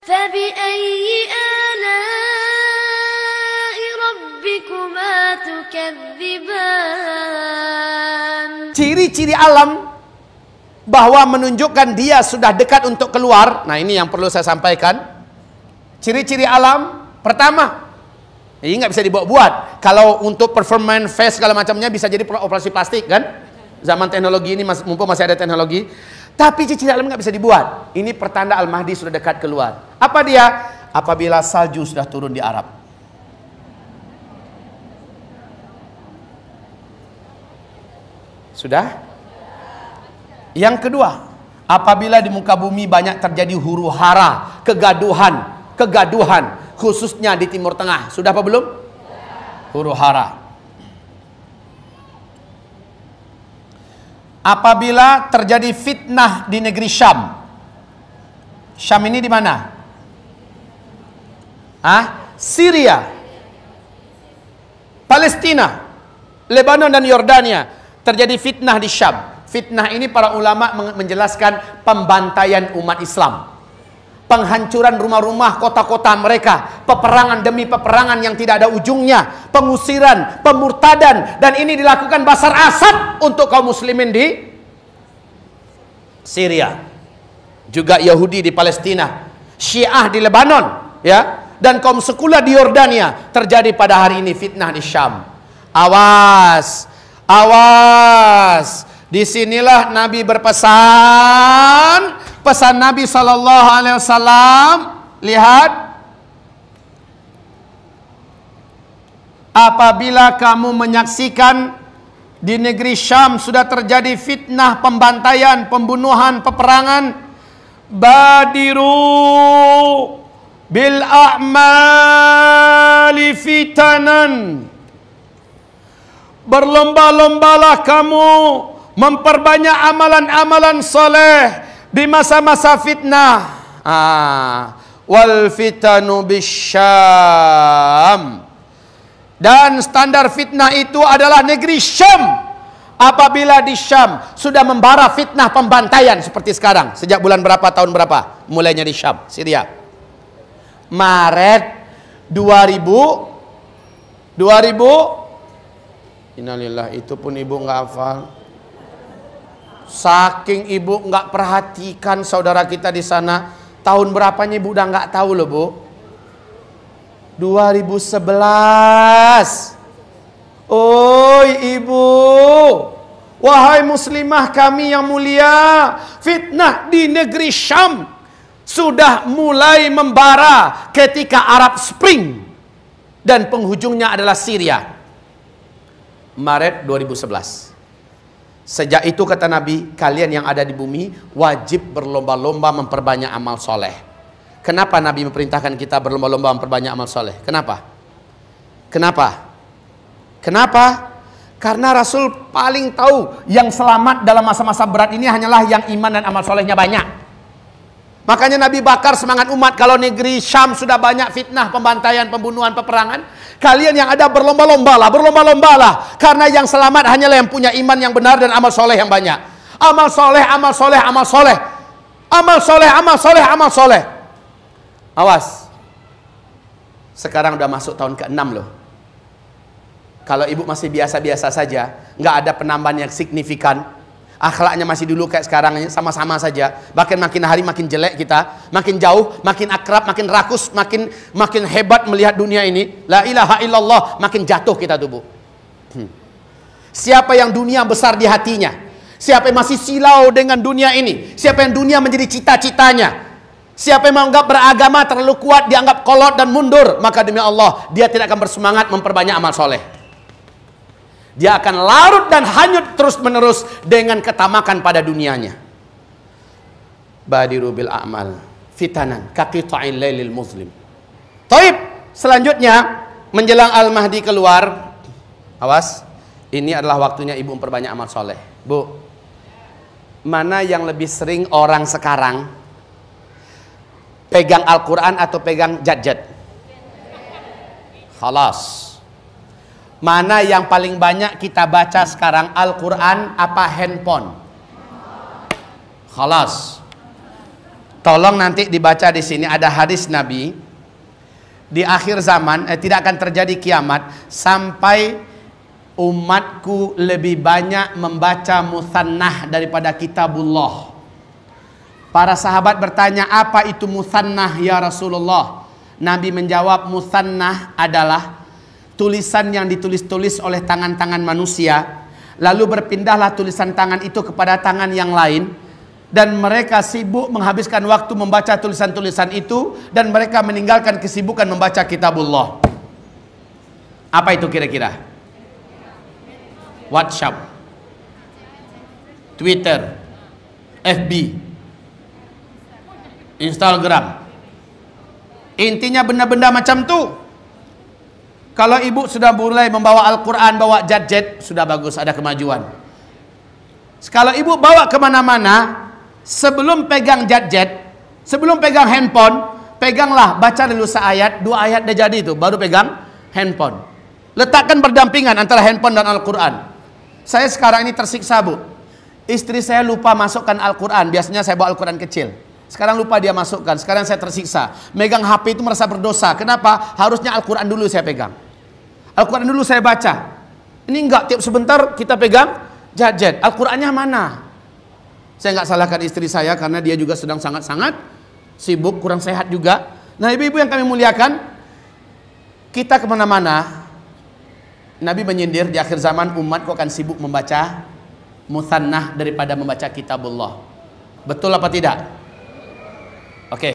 فبأي آلاء ربكما تكذبان. Ciri-ciri alam bahwa menunjukkan dia sudah dekat untuk keluar. Nah, ini yang perlu saya sampaikan. Ciri-ciri alam pertama, ini nggak bisa dibuat-buat. Kalau untuk performance face segala macamnya bisa jadi operasi plastik kan? Zaman teknologi ini mumpung masih ada teknologi. Tapi ciri-ciri alam nggak bisa dibuat. Ini pertanda Al-Mahdi sudah dekat keluar. Apa dia? Apabila salju sudah turun di Arab. Sudah? Yang kedua, apabila di muka bumi banyak terjadi huru hara, kegaduhan, khususnya di Timur Tengah. Sudah apa belum? Huru hara. Apabila terjadi fitnah di negeri Syam. Syam ini di mana? Syria, Palestina, Lebanon dan Yordania. Terjadi fitnah di Syam. Fitnah ini para ulama menjelaskan pembantaian umat Islam, penghancuran rumah-rumah, kota-kota mereka, peperangan demi peperangan yang tidak ada ujungnya, pengusiran, pemurtadan, dan ini dilakukan Bashar Assad untuk kaum muslimin di Syria, juga Yahudi di Palestina, Syiah di Lebanon, ya, dan kaum sekular di Yordania. Terjadi pada hari ini fitnah di Syam. Awas, awas. Disinilah Nabi berpesan, pesan Nabi Sallallahu Alaihi Wasallam. Lihat, apabila kamu menyaksikan di negeri Syam sudah terjadi fitnah, pembantaian, pembunuhan, peperangan, badiru bil a'mali fitanan. Berlomba-lombalah kamu memperbanyak amalan-amalan soleh di masa-masa fitnah. Wal fitanu bisyam. Dan standar fitnah itu adalah negeri Syam. Apabila di Syam sudah membara fitnah pembantaian seperti sekarang. Sejak bulan berapa, tahun berapa mulainya di Syam, Syria? Maret 2000. Innalillah, itu pun ibu nggak hafal. Saking ibu nggak perhatikan saudara kita di sana, tahun berapanya ibu udah nggak tahu loh bu. 2011. Oi ibu, wahai muslimah kami yang mulia, fitnah di negeri Syam sudah mulai membara ketika Arab Spring dan penghujungnya adalah Syria. Maret 2011. Sejak itu kata Nabi, kalian yang ada di bumi wajib berlomba-lomba memperbanyak amal soleh. Kenapa Nabi memerintahkan kita berlomba-lomba memperbanyak amal soleh? Kenapa? Kenapa? Kenapa? Karena Rasul paling tahu yang selamat dalam masa-masa berat ini hanyalah yang iman dan amal solehnya banyak. Makanya Nabi bakar semangat umat. Kalau negeri Syam sudah banyak fitnah, pembantaian, pembunuhan, peperangan, kalian yang ada berlomba-lombalah, berlomba-lombalah. Karena yang selamat hanyalah yang punya iman yang benar dan amal soleh yang banyak. Amal soleh, amal soleh, amal soleh. Amal soleh, amal soleh, amal soleh. Awas. Sekarang udah masuk tahun ke-6 loh. Kalau ibu masih biasa-biasa saja, nggak ada penambahan yang signifikan, akhlaknya masih dulu kayak sekarang, sama-sama saja. Bahkan makin hari makin jelek kita, makin jauh, makin akrab, makin rakus, makin hebat melihat dunia ini. La ilaha illallah, makin jatuh kita tuh bu. Siapa yang dunia besar di hatinya, siapa yang masih silau dengan dunia ini, siapa yang dunia menjadi cita-citanya, siapa yang menganggap beragama terlalu kuat, dianggap kolot dan mundur, maka demi Allah dia tidak akan bersemangat memperbanyak amal soleh. Dia akan larut dan hanyut terus-menerus dengan ketamakan pada dunianya. Badiru bil a'mal fitanan kaqita'il lailil muslim. Taib, selanjutnya menjelang Al-Mahdi keluar. Awas, ini adalah waktunya ibu memperbanyak amal soleh. Bu, mana yang lebih sering orang sekarang pegang Al-Quran atau pegang jadjad? Khalas. Mana yang paling banyak kita baca sekarang, Al-Quran apa handphone? Khalas. Tolong nanti dibaca di sini ada hadis Nabi. Di akhir zaman tidak akan terjadi kiamat sampai umatku lebih banyak membaca musannah daripada kitabullah. Para sahabat bertanya, apa itu musannah ya Rasulullah? Nabi menjawab, musannah adalah tulisan yang ditulis-tulis oleh tangan-tangan manusia, lalu berpindahlah tulisan tangan itu kepada tangan yang lain, dan mereka sibuk menghabiskan waktu membaca tulisan-tulisan itu, dan mereka meninggalkan kesibukan membaca kitabullah. Apa itu kira-kira? WhatsApp, Twitter, FB, Instagram. Intinya benda-benda macam tu. Kalau ibu sudah mulai membawa Al-Quran, bawa gadget, sudah bagus, ada kemajuan. Kalau ibu bawa kemana-mana, sebelum pegang gadget, sebelum pegang handphone, peganglah, baca dulu seayat, 2 ayat dah jadi itu, baru pegang handphone. Letakkan berdampingan antara handphone dan Al-Quran. Saya sekarang ini tersiksa, Bu. Istri saya lupa masukkan Al-Quran. Biasanya saya bawa Al-Quran kecil. Sekarang lupa dia masukkan. Sekarang saya tersiksa. Megang HP itu merasa berdosa. Kenapa? Harusnya Al-Quran dulu saya pegang. Al-Quran dulu saya baca. Ini enggak, tiap sebentar kita pegang gadget. Al-Qurannya mana? Saya enggak salahkan istri saya karena dia juga sedang sangat-sangat sibuk, kurang sehat juga. Nah, ibu-ibu yang kami muliakan, kita kemana-mana, Nabi menyindir di akhir zaman umatku akan sibuk membaca musannah daripada membaca kitabullah. Betul apa tidak?